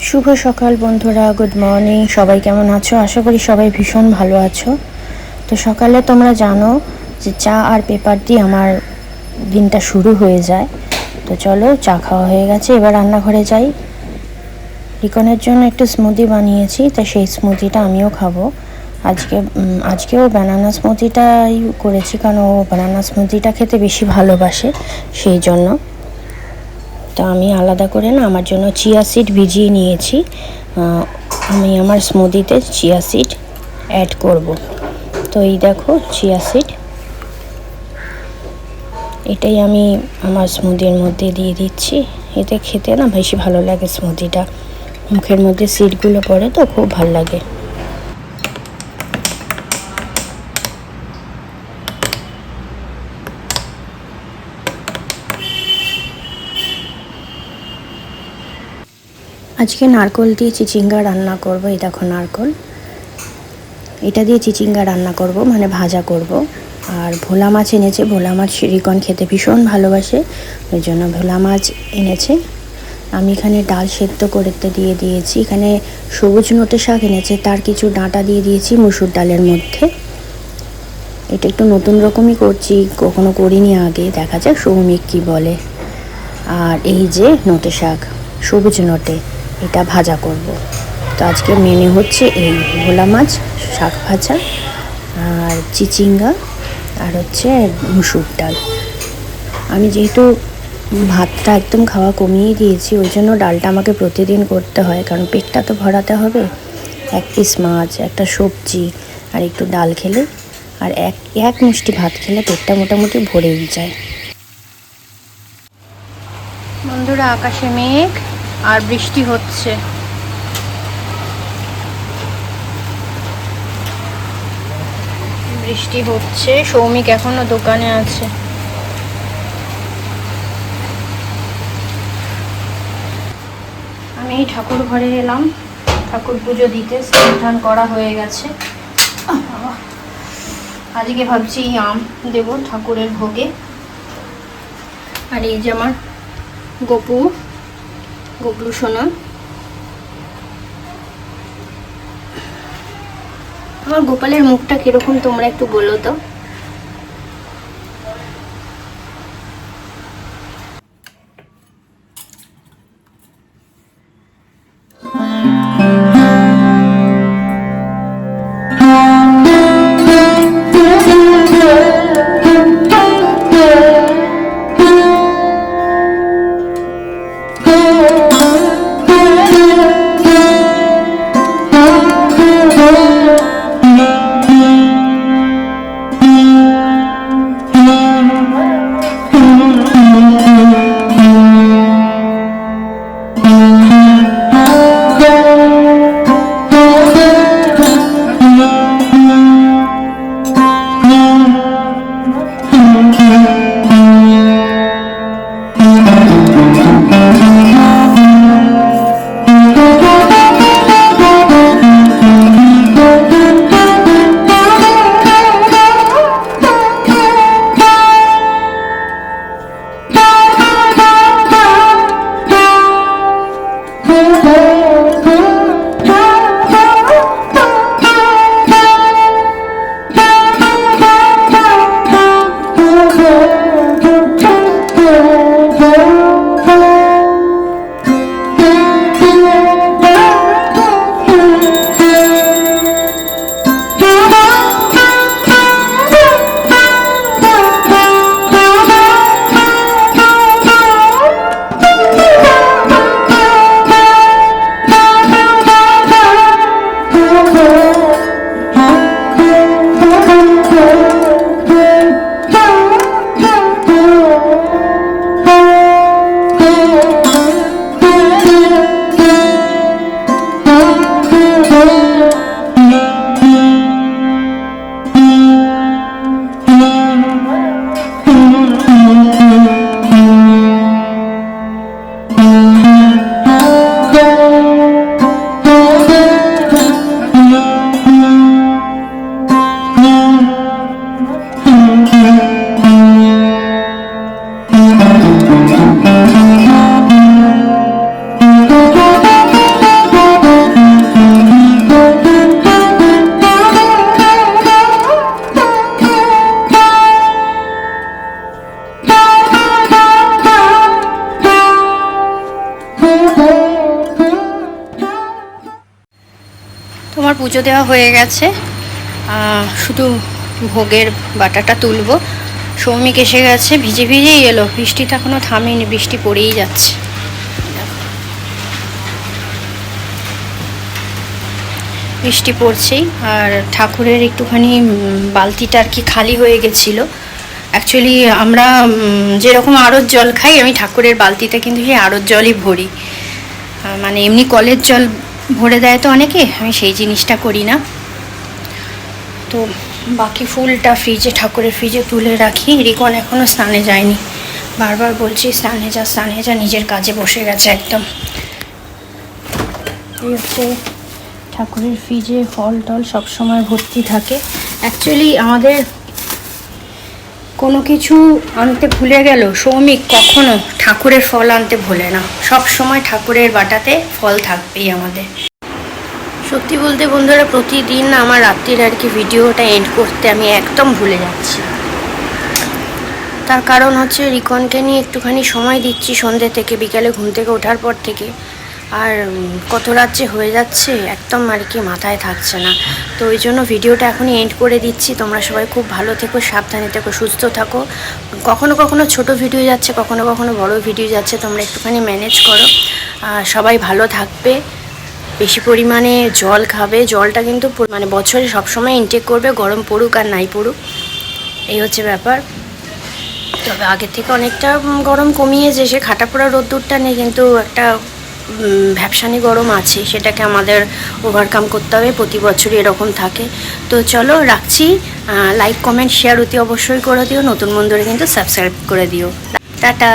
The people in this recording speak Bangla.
শুভ সকাল বন্ধুরা, গুড মর্নিং। সবাই কেমন আছো? আশা করি সবাই ভীষণ ভালো আছো। তো সকালে তোমরা জানো যে চা আর পেপার দিয়ে আমার দিনটা শুরু হয়ে যায়। তো চলো, চা খাওয়া হয়ে গেছে, এবার রান্নাঘরে যাই। রিকনের জন্য একটু স্মুদি বানিয়েছি, তো সেই স্মুদিটা আমিও খাবো। আজকেও ব্যানানা স্মুদিটাই করেছি, কারণ ও ব্যানানা স্মুদিটা খেতে বেশি ভালোবাসে, সেই জন্য। তো আমি আলাদা করে না আমার জন্য চিয়া সিড ভিজিয়ে নিয়েছি। আমি আমার স্মুদিতে চিয়া সিড অ্যাড করব। তো এই দেখো চিয়া সিড, এটাই আমি আমার স্মুদির মধ্যে দিয়ে দিচ্ছি। এতে খেতে না বেশি ভালো লাগে, স্মুদিটা মুখের মধ্যে সিডগুলো পড়ে তো খুব ভালো লাগে। আজকে নারকোল দিয়ে চিচিঙ্গা রান্না করব। এই দেখো নারকোল, এটা দিয়ে চিচিঙ্গা রান্না করব, মানে ভাজা করব। আর ভোলা মাছ এনেছে, ভোলা মাছ রিকন খেতে ভীষণ ভালোবাসে, ওই জন্য ভোলা মাছ এনেছে। আমি এখানে ডাল সেদ্ধ করতে দিয়ে দিয়েছি। এখানে সবুজ নোটে শাক এনেছে, তার কিছু ডাঁটা দিয়ে দিয়েছি মুসুর ডালের মধ্যে। এটা একটু নতুন রকমই করছি, কখনো করিনি আগে, দেখা যাক সৌমিক কী বলে। আর এই যে নোটে শাক, সবুজ নোটে, এটা ভাজা করব। তো আজকে মেনু হচ্ছে এই ভোলা মাছ, শাক ভাজা, আর চিচিঙ্গা, আর হচ্ছে মুসুর ডাল। আমি যেহেতু ভাতটা একদম খাওয়া কমিয়ে দিয়েছি, ওই জন্য ডালটা আমাকে প্রতিদিন করতে হয়, কারণ পেটটা তো ভরাতে হবে। এক পিস মাছ, একটা সবজি আর একটু ডাল খেলে, আর এক মুষ্টি ভাত খেলে পেটটা মোটামুটি ভরেই যায়। বন্ধুরা, আকাশে মেঘ আর বৃষ্টি হচ্ছে। বৃষ্টি হচ্ছে, সৌমিক এখনো দোকানে আছে। আমি ঠাকুর ঘরে এলাম ঠাকুর পুজো দিতে। স্নান করা হয়ে গেছে। আজকে ভাবছি আম দেব ঠাকুরের ভোগে। আর এই যে আমার গপলু সোনা, আমার গোপালের মুখটা কিরকম তোমরা একটু বলো তো। পুজো দেওয়া হয়ে গেছে, শুধু ভোগের বাটাটা তুলবো। সৌমিক এসে গেছে, ভিজে ভিজেই এলো, বৃষ্টিটা এখনো থামেনি, বৃষ্টি পড়েই যাচ্ছে। বৃষ্টি পড়ছেই। আর ঠাকুরের একটুখানি বালতিটা আর কি খালি হয়ে গেছিলো। অ্যাকচুয়ালি আমরা যেরকম আড়ত জল খাই, আমি ঠাকুরের বালতিতে কিন্তু সেই আড়ত জলই ভরি, মানে এমনি কলের জল ভরে দেয় তো অনেকে, আমি সেই জিনিসটা করি না। তো বাকি ফুলটা ফ্রিজে, ঠাকুরের ফ্রিজে তুলে রাখি। রিকন এখনও স্নানে যায়নি, বারবার বলছি স্নানে যা স্নানে যা, নিজের কাজে বসে গেছে একদম। এই হচ্ছে ঠাকুরের ফ্রিজে ফল টল সবসময় ভর্তি থাকে। অ্যাকচুয়ালি আমাদের কোনো কিছু আনতে ভুলে গেল, সৌমিক কখনো ঠাকুরের ফল আনতে ভোলে না, সব সময় ঠাকুরের বাটাতে ফল থাকবেই আমাদের। সত্যি বলতে বন্ধুরা, প্রতিদিন আমার রাত্রির আর কি ভিডিওটা এন্ড করতে আমি একদম ভুলে যাচ্ছি। তার কারণ হচ্ছে রিকনকে নিয়ে একটুখানি সময় দিচ্ছি সন্ধ্যে থেকে, বিকালে ঘুম থেকে ওঠার পর থেকে, আর কত রাত্রে হয়ে যাচ্ছে একদম আর কি মাথায় থাকছে না। তো ওই জন্য ভিডিওটা এখনই এন্ড করে দিচ্ছি। তোমরা সবাই খুব ভালো থেকো, সাবধানে থেকো, সুস্থ থাকো। কখনো কখনো ছোট ভিডিও যাচ্ছে, কখনো কখনো বড় ভিডিও যাচ্ছে, তোমরা একটুখানি ম্যানেজ করো। সবাই ভালো থাকবে, বেশি পরিমাণে জল খাবে। জলটা কিন্তু মানে বছরে সবসময় ইনটেক করবে, গরম পড়ুক আর নাই পড়ুক, এই হচ্ছে ব্যাপার। তবে আগের থেকে অনেকটা গরম কমিয়েছে, সে খাটা পোড়া রোদ্দুরটা নেই, কিন্তু একটা ভ্যাপসানি গরম আছে, সেটাকে আমাদের ওভারকাম করতে হবে, প্রতি বছরই এরকম থাকে। তো চলো রাখছি, লাইক কমেন্ট শেয়ার অতি অবশ্যই করে দিও, নতুন বন্ধুরা কিন্তু সাবস্ক্রাইব করে দিও। টাটা।